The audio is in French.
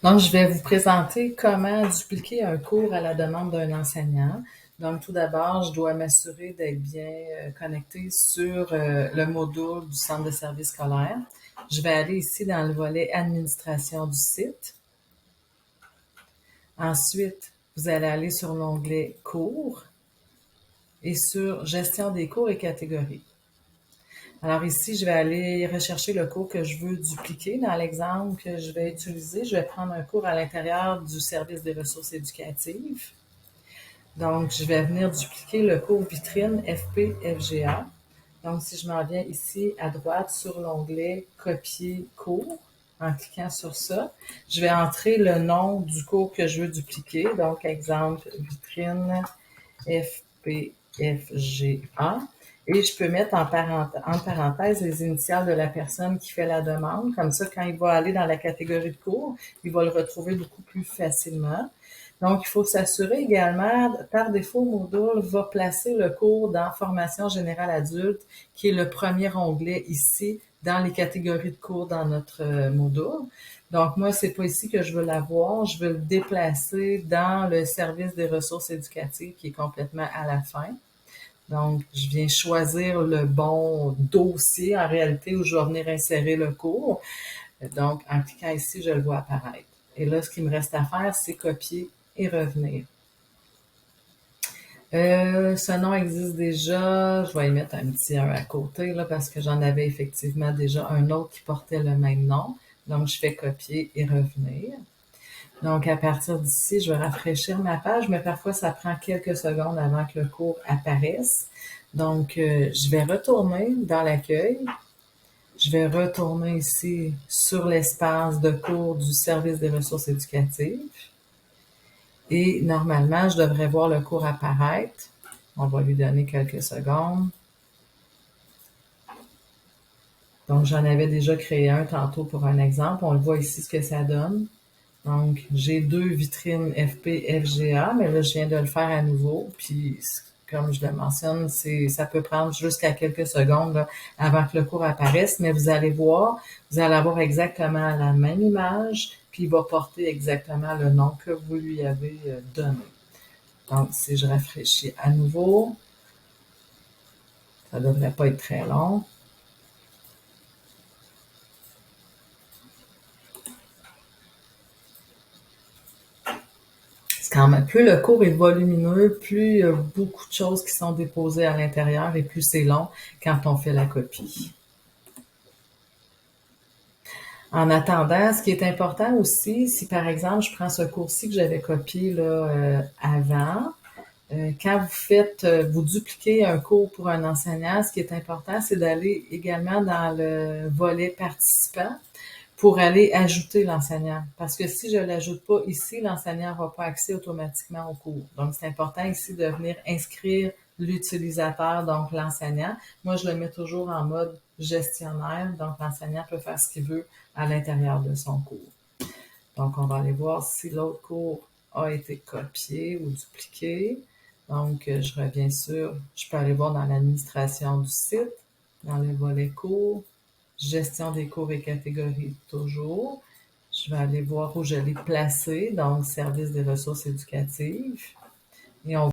Donc, je vais vous présenter comment dupliquer un cours à la demande d'un enseignant. Donc, tout d'abord, je dois m'assurer d'être bien connecté sur le module du centre de services scolaire. Je vais aller ici dans le volet administration du site. Ensuite, vous allez aller sur l'onglet cours et sur gestion des cours et catégories. Alors ici, je vais aller rechercher le cours que je veux dupliquer. Dans l'exemple que je vais utiliser, je vais prendre un cours à l'intérieur du service des ressources éducatives. Donc, je vais venir dupliquer le cours vitrine FP-FGA. Donc, si je m'en viens ici à droite sur l'onglet Copier cours, en cliquant sur ça, je vais entrer le nom du cours que je veux dupliquer. Donc, exemple, vitrine FP-FGA. Et je peux mettre en parenthèse les initiales de la personne qui fait la demande. Comme ça, quand il va aller dans la catégorie de cours, il va le retrouver beaucoup plus facilement. Donc, il faut s'assurer également, par défaut, Moodle va placer le cours dans Formation générale adulte, qui est le premier onglet ici dans les catégories de cours dans notre Moodle. Donc, moi, c'est pas ici que je veux l'avoir. Je veux le déplacer dans le service des ressources éducatives qui est complètement à la fin. Donc, je viens choisir le bon dossier en réalité où je vais venir insérer le cours. Donc, en cliquant ici, je le vois apparaître. Et là, ce qu'il me reste à faire, c'est copier et revenir. Ce nom existe déjà. Je vais y mettre un petit 1 à côté là, parce que j'en avais effectivement déjà un autre qui portait le même nom. Donc, je fais copier et revenir. Donc, à partir d'ici, je vais rafraîchir ma page, mais parfois, ça prend quelques secondes avant que le cours apparaisse. Donc, je vais retourner dans l'accueil. Je vais retourner ici sur l'espace de cours du service des ressources éducatives. Et normalement, je devrais voir le cours apparaître. On va lui donner quelques secondes. Donc, j'en avais déjà créé un tantôt pour un exemple. On le voit ici ce que ça donne. Donc, j'ai 2 vitrines FP-FGA, mais là, je viens de le faire à nouveau. Puis, comme je le mentionne, ça peut prendre jusqu'à quelques secondes là, avant que le cours apparaisse, mais vous allez voir, vous allez avoir exactement la même image, puis il va porter exactement le nom que vous lui avez donné. Donc, si je rafraîchis à nouveau, ça ne devrait pas être très long. Quand même, plus le cours est volumineux, plus il y a beaucoup de choses qui sont déposées à l'intérieur et plus c'est long quand on fait la copie. En attendant, ce qui est important aussi, si par exemple je prends ce cours-ci que j'avais copié là, avant, quand vous dupliquez un cours pour un enseignant, ce qui est important, c'est d'aller également dans le volet participant pour aller ajouter l'enseignant. Parce que si je ne l'ajoute pas ici, l'enseignant n'aura pas accès automatiquement au cours. Donc, c'est important ici de venir inscrire l'utilisateur, donc l'enseignant. Moi, je le mets toujours en mode gestionnaire, donc l'enseignant peut faire ce qu'il veut à l'intérieur de son cours. Donc, on va aller voir si l'autre cours a été copié ou dupliqué. Donc, je reviens je peux aller voir dans l'administration du site, dans le volet cours, gestion des cours et catégories toujours. Je vais aller voir où je l'ai placé, donc service des ressources éducatives. Et on